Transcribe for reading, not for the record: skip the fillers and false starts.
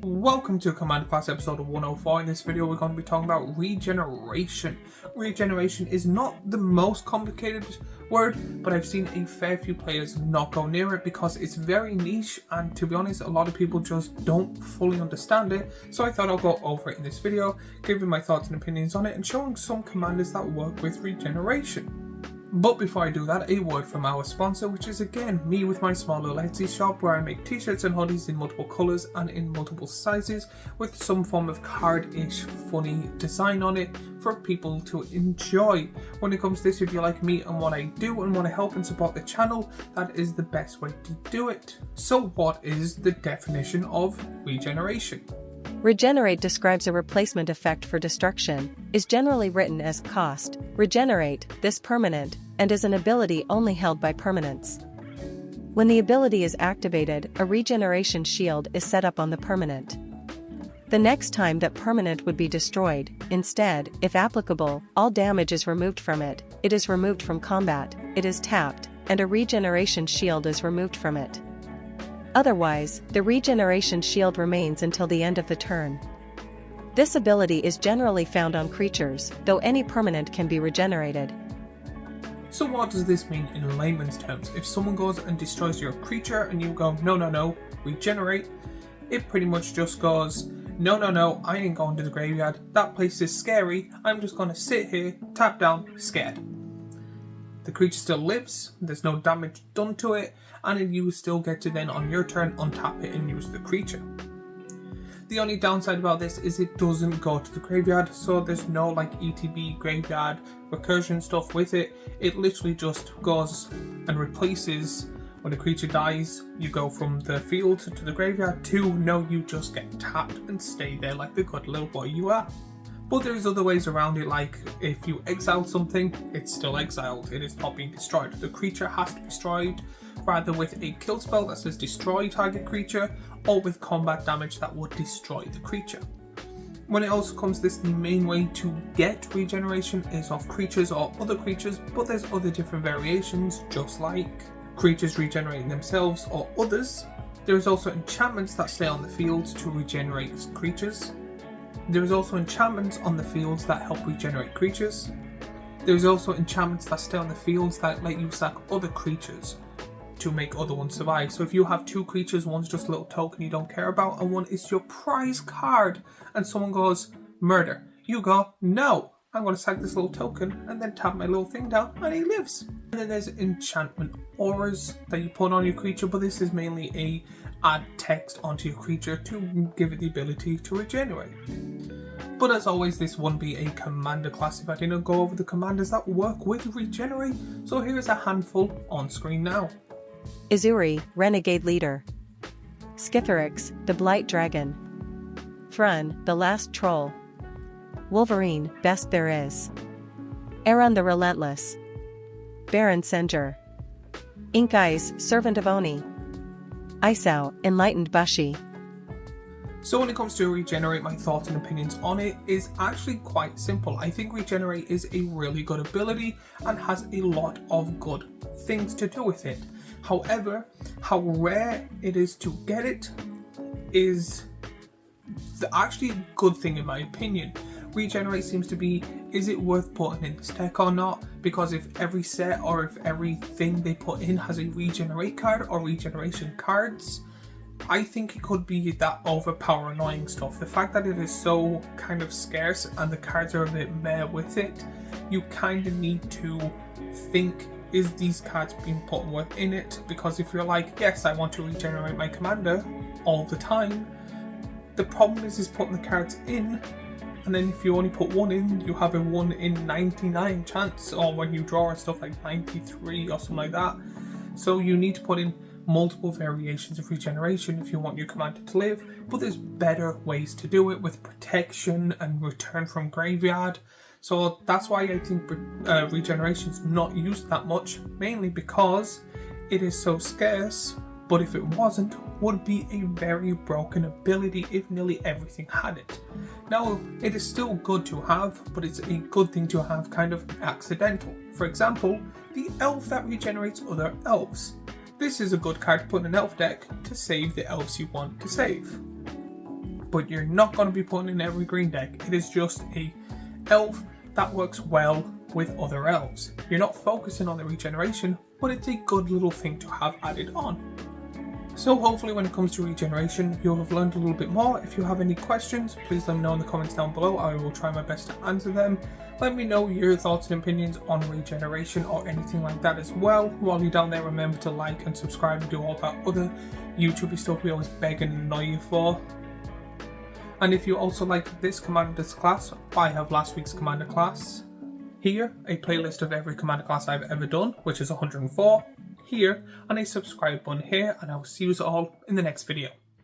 Welcome to Command Class episode 104. In this video we're going to be talking about regeneration. Regeneration is not the most complicated word, but I've seen a fair few players not go near it because it's very niche, and to be honest a lot of people just don't fully understand it. So I thought I'll go over it in this video, giving my thoughts and opinions on it and showing some commanders that work with regeneration. But before I do that, a word from our sponsor, which is again me with my small little Etsy shop where I make t-shirts and hoodies in multiple colours and in multiple sizes with some form of card-ish funny design on it for people to enjoy. When it comes to this, if you like me and what I do and want to help and support the channel, that is the best way to do it. So what is the definition of regeneration? Regenerate describes a replacement effect for destruction, is generally written as cost, regenerate, this permanent, and is an ability only held by permanents. When the ability is activated, a regeneration shield is set up on the permanent. The next time that permanent would be destroyed, instead, if applicable, all damage is removed from it, it is removed from combat, it is tapped, and a regeneration shield is removed from it. Otherwise, the regeneration shield remains until the end of the turn. This ability is generally found on creatures, though any permanent can be regenerated. So what does this mean in layman's terms? If someone goes and destroys your creature and you go, no, regenerate, it pretty much just goes, no, I ain't going to the graveyard, that place is scary, I'm just going to sit here, tap down, scared. The creature still lives, there's no damage done to it, and you still get to then on your turn untap it and use the creature. The only downside about this is it doesn't go to the graveyard, so there's no like ETB graveyard recursion stuff with it. It literally just goes and replaces when a creature dies. You go from the field to the graveyard to no, you just get tapped and stay there like the good little boy you are. But there's other ways around it, like if you exile something, it's still exiled, it is not being destroyed. The creature has to be destroyed, rather with a kill spell that says destroy target creature, or with combat damage that would destroy the creature. When it also comes to this, the main way to get regeneration is off creatures or other creatures, but there's other different variations, just like creatures regenerating themselves or others. There's also enchantments that stay on the field to regenerate creatures. There is also enchantments on the fields that help regenerate creatures. There is also enchantments that stay on the fields that let you sack other creatures to make other ones survive. So if you have two creatures, one's just a little token you don't care about and one is your prize card, and someone goes, murder, you go, no, I'm going to sack this little token and then tap my little thing down and he lives. And then there's enchantment auras that you put on your creature, but this is mainly a add text onto your creature to give it the ability to regenerate. But as always, this wouldn't be a commander class if I didn't go over the commanders that work with regenerate, so here's a handful on screen now. Izuri, Renegade Leader. Skitherix, the Blight Dragon. Thrun, the Last Troll. Wolverine, Best There Is. Aaron the Relentless. Baron Senger. Ink Eyes, Servant of Oni. Isao, Enlightened Bushi. So when it comes to regenerate, my thoughts and opinions on it is actually quite simple. I think regenerate is a really good ability and has a lot of good things to do with it. However, how rare it is to get it is actually a good thing in my opinion. Regenerate seems to be, is it worth putting in this deck or not? Because if every set or if everything they put in has a regenerate card or regeneration cards, I think it could be that overpower annoying stuff. The fact that it is so kind of scarce and the cards are a bit meh with it, you kind of need to think, is these cards being put within it? Because if you're like, yes, I want to regenerate my commander all the time, the problem is putting the cards in, and then if you only put one in, you have a 1 in 99 chance, or when you draw and stuff like 93 or something like that. So you need to put in multiple variations of regeneration if you want your commander to live, but there's better ways to do it with protection and return from graveyard. So that's why I think regeneration is not used that much, mainly because it is so scarce, but if it wasn't, would be a very broken ability if nearly everything had it. Now, it is still good to have, but it's a good thing to have kind of accidental. For example, the elf that regenerates other elves. This is a good card to put in an elf deck to save the elves you want to save. But you're not going to be putting in every green deck. It is just a elf that works well with other elves. You're not focusing on the regeneration, but it's a good little thing to have added on. So hopefully when it comes to regeneration, you'll have learned a little bit more. If you have any questions, please let me know in the comments down below. I will try my best to answer them. Let me know your thoughts and opinions on regeneration or anything like that as well. While you're down there, remember to like and subscribe and do all that other YouTube stuff we always beg and annoy you for. And if you also like this Commander's class, I have last week's Commander class. Here, a playlist of every Commander class I've ever done, which is 104. Here, and a subscribe button here, and I will see you all in the next video.